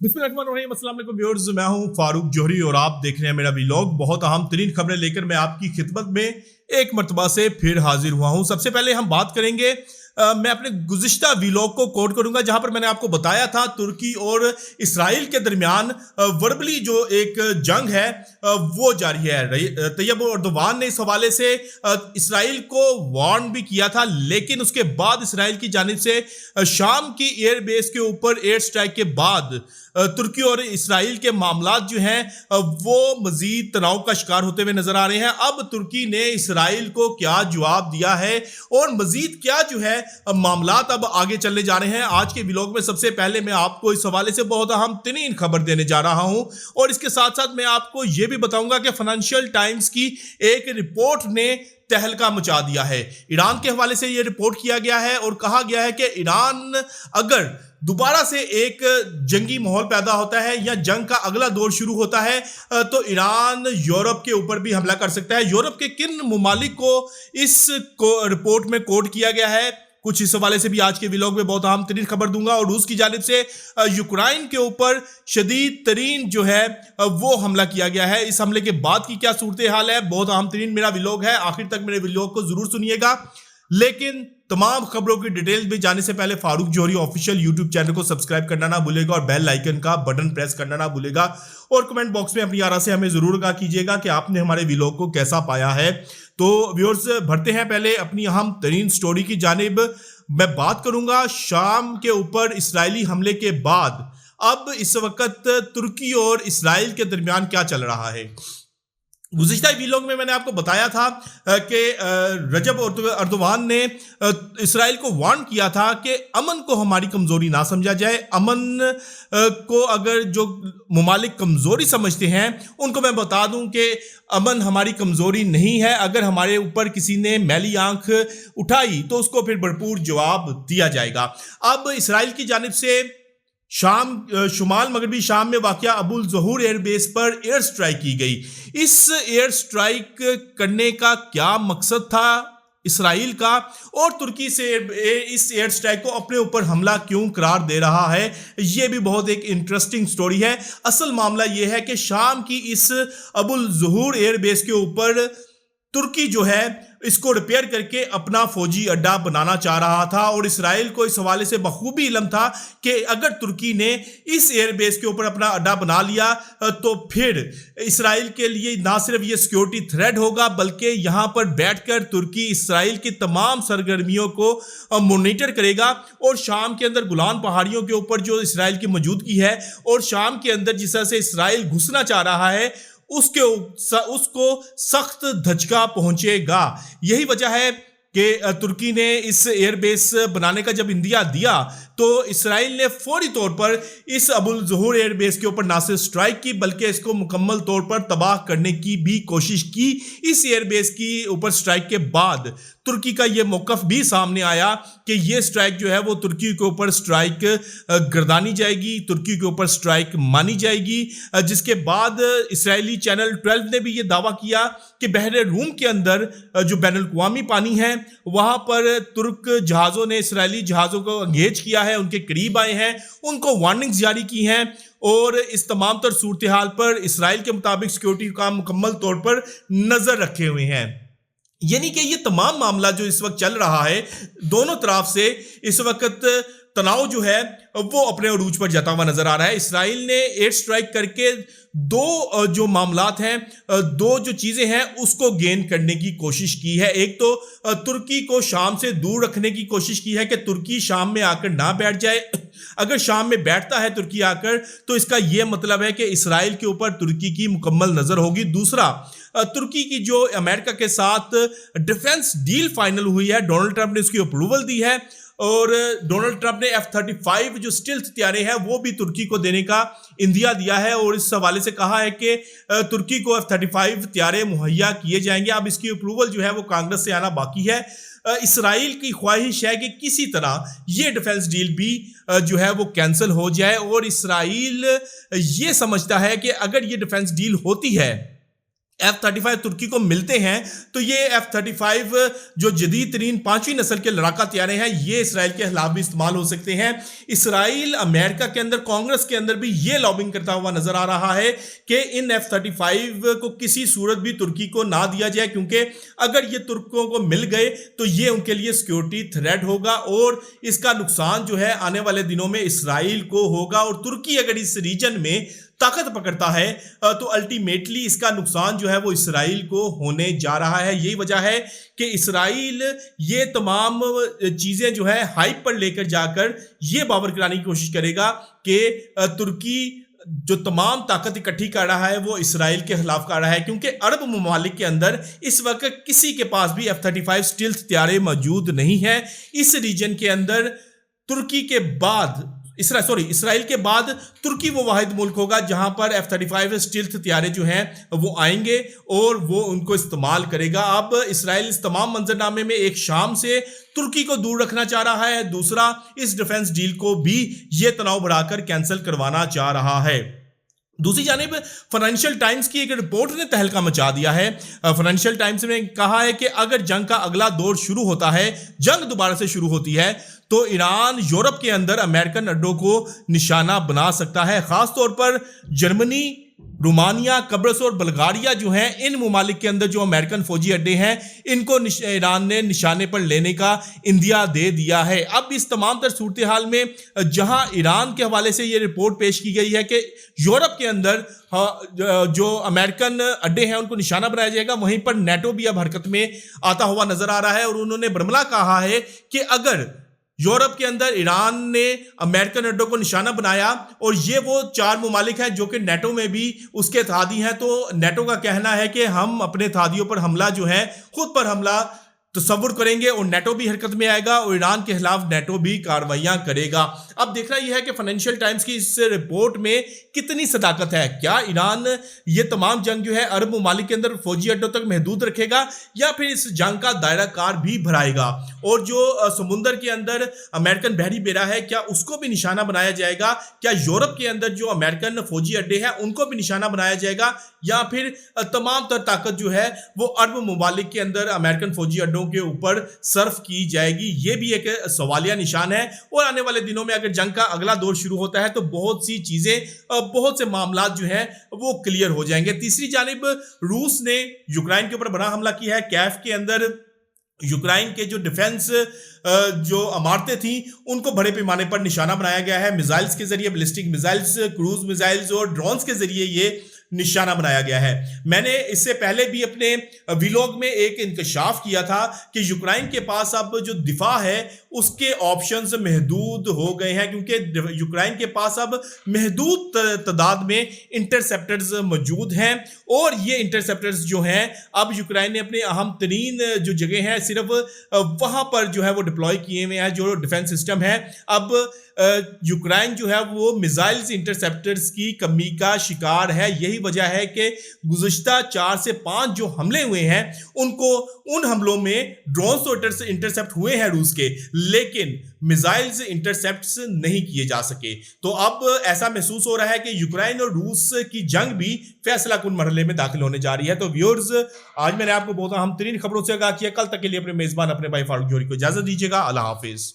बिस्मिल्लाहिर्रहमानिर्रहीम, अस्सलाम वालेकुम व्यूअर्स, मैं हूं फारूक जोहरी और आप देख रहे हैं मेरा व्लॉग। बहुत अहम तरीन खबरें लेकर मैं आपकी खिदमत में एक मर्तबा से फिर हाजिर हुआ हूं। सबसे पहले हम बात करेंगे, मैं अपने गुज़िश्ता व्लॉग को कोट करूंगा जहां पर मैंने आपको बताया था तुर्की और इसराइल के दरमियान वर्बली जो एक जंग है वो जारी है। तैयब एर्दोगान ने इस हवाले से इसराइल को वार्न भी किया था, लेकिन उसके बाद इसराइल की जानिब से शाम की एयर बेस के ऊपर एयर स्ट्राइक के बाद तुर्की और इसराइल के मामलात जो हैं वो मजीद तनाव का शिकार होते हुए नजर आ रहे हैं। अब तुर्की ने इसराइल को क्या जवाब दिया है और मजीद क्या जो है मामलात अब आगे चलने जा रहे हैं। आज के व्लॉग में सबसे पहले मैं आपको इस हवाले से बहुत अहम तरीन खबर देने जा रहा हूं और इसके साथ साथ मैं आपको यह भी बताऊंगा कि फाइनेंशियल टाइम्स की एक रिपोर्ट ने तहलका मचा दिया है। ईरान के हवाले से यह रिपोर्ट किया गया है और कहा गया है कि ईरान अगर दोबारा से एक जंगी माहौल पैदा होता है या जंग का अगला दौर शुरू होता है तो ईरान यूरोप के ऊपर भी हमला कर सकता है। यूरोप के किन ममालिक को इस रिपोर्ट में कोट किया गया है, कुछ इस हवाले से भी आज के व्लॉग में बहुत अहम तरीन खबर दूंगा। और रूस की जानिब से यूक्रेन के ऊपर शदीद तरीन जो है वो हमला किया गया है। इस हमले के बाद की क्या सूरत हाल है, बहुत अहम तरीन मेरा व्लॉग है, आखिर तक मेरे व्लॉग को जरूर सुनिएगा। लेकिन तमाम खबरों की डिटेल में जाने से पहले फारूक जोहरी ऑफिशियल यूट्यूब चैनल को सब्सक्राइब करना ना भूलेगा और बेल आइकन का बटन प्रेस करना ना भूलेगा और कमेंट बॉक्स में अपनी आरा से हमें जरूर आगाह कीजिएगा कि आपने हमारे व्लॉग को कैसा पाया है। तो व्यूअर्स, भरते हैं पहले अपनी अहम तरीन स्टोरी की जानिब। मैं बात करूंगा शाम के ऊपर इसराइली हमले के बाद अब इस वक्त तुर्की और इसराइल के दरमियान क्या चल रहा है। गुज़िश्ता व्लॉग में मैंने आपको बताया था कि रजब एर्दोगान ने इसराइल को वार्न किया था कि अमन को हमारी कमज़ोरी ना समझा जाए। अमन को अगर जो ममालिक कमज़ोरी समझते हैं उनको मैं बता दूं कि अमन हमारी कमज़ोरी नहीं है। अगर हमारे ऊपर किसी ने मैली आंख उठाई तो उसको फिर भरपूर जवाब दिया जाएगा। अब इसराइल की जानिब से शुमाल मगरबी शाम में वाक़या अबुल ज़हूर एयर बेस पर एयर स्ट्राइक की गई। इस एयर स्ट्राइक करने का क्या मकसद था इसराइल का और तुर्की से इस एयर स्ट्राइक को अपने ऊपर हमला क्यों करार दे रहा है, यह भी बहुत एक इंटरेस्टिंग स्टोरी है। असल मामला यह है कि शाम की इस अबुल ज़हूर एयर बेस के ऊपर तुर्की जो है इसको रिपेयर करके अपना फौजी अड्डा बनाना चाह रहा था और इसराइल को इस हवाले से बखूबी इल्म था कि अगर तुर्की ने इस एयर बेस के ऊपर अपना अड्डा बना लिया तो फिर इसराइल के लिए ना सिर्फ ये सिक्योरिटी थ्रेट होगा बल्कि यहाँ पर बैठकर तुर्की इसराइल की तमाम सरगर्मियों को मॉनिटर करेगा और शाम के अंदर गुलान पहाड़ियों के ऊपर जो इसराइल की मौजूदगी है और शाम के अंदर जिस तरह से इसराइल घुसना चाह रहा है उसको सख्त धचका पहुंचेगा। यही वजह है कि तुर्की ने इस एयरबेस बनाने का जब इंदिया दिया तो इसराइल ने फौरी तौर पर इस अबुल ज़हूर एयरबेस के ऊपर ना सिर्फ स्ट्राइक की बल्कि इसको मुकम्मल तौर पर तबाह करने की भी कोशिश की। इस एयरबेस की ऊपर स्ट्राइक के बाद तुर्की का यह मौक़िफ़ भी सामने आया कि यह स्ट्राइक जो है वो तुर्की के ऊपर स्ट्राइक गर्दानी जाएगी, तुर्की के ऊपर स्ट्राइक मानी जाएगी। जिसके बाद इसराइली चैनल 12 ने भी ये दावा किया कि बहरे रूम के अंदर जो बैनुल-अक़वामी पानी है वहाँ पर तुर्क जहाज़ों ने इसराइली जहाज़ों को एंगेज किया है, उनके करीब आए हैं, उनको वार्निंग्स जारी की हैं और इस तमाम तर सूरत हाल पर इसराइल के मुताबिक सिक्योरिटी का मुकम्मल तौर पर नज़र रखे हुए हैं। यानी कि ये तमाम मामला जो इस वक्त चल रहा है दोनों तरफ से इस वक्त तनाव जो है वो अपने अरूज पर जाता हुआ नजर आ रहा है। इसराइल ने एयर स्ट्राइक करके दो जो मामलात हैं, दो जो चीजें हैं उसको गेन करने की कोशिश की है। एक तो तुर्की को शाम से दूर रखने की कोशिश की है कि तुर्की शाम में आकर ना बैठ जाए। अगर शाम में बैठता है तुर्की आकर तो इसका यह मतलब है कि इसराइल के ऊपर तुर्की की मुकम्मल नजर होगी। दूसरा, तुर्की की जो अमेरिका के साथ डिफेंस डील फाइनल हुई है, डोनाल्ड ट्रंप ने उसकी अप्रूवल दी है और डोनाल्ड ट्रंप ने F-35 जो स्टिल्थ हथियारे हैं वो भी तुर्की को देने का इंदिया दिया है और इस हवाले से कहा है कि तुर्की को F-35 हथियारे मुहैया किए जाएंगे। अब इसकी अप्रूवल जो है वो कांग्रेस से आना बाकी है। इसराइल की ख्वाहिश है कि किसी तरह ये डिफेंस डील भी जो है वो कैंसिल हो जाए और इसराइल ये समझता है कि अगर ये डिफेंस डील होती है F-35 तुर्की को मिलते हैं तो ये F-35 जो जदीद तरीन 5वीं नस्ल के लड़ाका तैयारे हैं ये इसराइल के खिलाफ भी इस्तेमाल हो सकते हैं। इसराइल अमेरिका के अंदर कांग्रेस के अंदर भी ये लॉबिंग करता हुआ नजर आ रहा है कि इन F-35 को किसी सूरत भी तुर्की को ना दिया जाए, क्योंकि अगर ये तुर्कों को मिल गए तो ये उनके लिए सिक्योरिटी थ्रेट होगा और इसका नुकसान जो है आने वाले दिनों में इसराइल को होगा। और तुर्की अगर इस रीजन में ताकत पकड़ता है तो अल्टीमेटली इसका नुकसान जो है वो इसराइल को होने जा रहा है। यही वजह है कि इसराइल ये तमाम चीजें जो है हाइप पर लेकर जाकर ये बावर कराने की कोशिश करेगा कि तुर्की जो तमाम ताकत इकट्ठी कर रहा है वो इसराइल के खिलाफ कर रहा है, क्योंकि अरब ममालिक के अंदर इस वक्त किसी के पास भी F-35 स्टील्थ हथियार मौजूद नहीं है। इस रीजन के अंदर तुर्की के बाद इसराइल के बाद तुर्की वो वाहिद मुल्क होगा जहां पर F-35 स्टील्थ हथियारे जो हैं वो आएंगे और वो उनको इस्तेमाल करेगा। अब इसराइल इस तमाम मंजरनामे में एक शाम से तुर्की को दूर रखना चाह रहा है, दूसरा इस डिफेंस डील को भी ये तनाव बढ़ाकर कैंसिल करवाना चाह रहा है। दूसरी जानिब फाइनेंशियल टाइम्स की एक रिपोर्ट ने तहलका मचा दिया है। फाइनेंशियल टाइम्स ने कहा है कि अगर जंग का अगला दौर शुरू होता है, जंग दोबारा से शुरू होती है, तो ईरान यूरोप के अंदर अमेरिकन अड्डों को निशाना बना सकता है। खासतौर पर जर्मनी, रोमानिया, कब्रस और बल्गारिया जो हैं, इन ममालिक के अंदर जो अमेरिकन फौजी अड्डे हैं इनको ईरान ने निशाने पर लेने का इंदिया दे दिया है। अब इस तमाम तर सूरत हाल में जहां ईरान के हवाले से ये रिपोर्ट पेश की गई है कि यूरोप के अंदर जो अमेरिकन अड्डे हैं उनको निशाना बनाया जाएगा, वहीं पर नेटो भी अब हरकत में आता हुआ नजर आ रहा है। और उन्होंने बरमला कहा है कि अगर यूरोप के अंदर ईरान ने अमेरिकन अड्डों को निशाना बनाया और ये वो 4 ममालिक हैं जो कि नेटो में भी उसके इत्तेहादी हैं, तो नेटो का कहना है कि हम अपने इत्तेहादियों पर हमला जो है खुद पर हमला तस्वुर करेंगे और नेटो भी हरकत में आएगा और ईरान के खिलाफ नेटो भी कार्रवाइयां करेगा। अब देखना यह है कि फाइनेंशियल टाइम्स की इस रिपोर्ट में कितनी सदाकत है। क्या ईरान ये तमाम जंग जो है अरब ममालिक के अंदर फौजी अड्डों तक महदूद रखेगा या फिर इस जंग का दायरा कार भी बढ़ाएगा? और जो समुंदर के अंदर अमेरिकन बहरी बेड़ा है क्या उसको भी निशाना बनाया जाएगा? क्या यूरोप के अंदर जो अमेरिकन फौजी अड्डे हैं उनको भी निशाना बनाया जाएगा या फिर तमाम तर ताकत जो है वो अरब ममालिक के अंदर अमेरिकन फौजी अड्डों के ऊपर सर्फ की जाएगी? ये भी एक सवालिया निशान है। और आने वाले दिनों में अगर जंग का अगला दौर शुरू होता है तो बहुत सी चीजें, बहुत से मामलात जो हैं वो क्लियर हो जाएंगे। तीसरी जानिब रूस ने यूक्रेन के ऊपर बड़ा हमला किया है। कैफ के अंदर यूक्रेन के जो डिफेंस जो इमारतें थी उनको बड़े पैमाने पर निशाना बनाया गया है। मिसाइल्स के जरिए, बैलिस्टिक मिसाइल्स, क्रूज मिसाइल्स और ड्रोन्स के जरिए ये निशाना बनाया गया है। मैंने इससे पहले भी अपने व्लॉग में एक इंकशाफ किया था कि यूक्रेन के पास अब जो दिफा है उसके ऑप्शंस महदूद हो गए हैं, क्योंकि यूक्रेन के पास अब महदूद तादाद में इंटरसेप्टर्स मौजूद हैं और ये इंटरसेप्टर्स जो हैं अब यूक्रेन ने अपने अहम तरीन जो जगह हैं सिर्फ वहां पर जो है वो डिप्लॉय किए हुए हैं जो डिफेंस सिस्टम है। अब यूक्रेन जो है वो मिसाइल्स इंटरसेप्टर्स की कमी का शिकार है। यही वजह है कि गुज़िश्ता 4 से 5 जो हमले हुए हैं उन हमलों में ड्रोन तो इंटरसेप्ट हुए हैं रूस के, लेकिन मिसाइल्स इंटरसेप्ट्स नहीं किए जा सके। तो अब ऐसा महसूस हो रहा है कि यूक्रेन और रूस की जंग भी फैसला कुन मरहले में दाखिल होने जा रही है। तो व्यूअर्स, आज मैंने आपको बहुत अहम तरीन खबरों से आगाह किया। कल तक के लिए अपने मेजबान अपने भाई फारूक जोहरी को इजाजत दीजिएगा। अल्लाह हाफिज।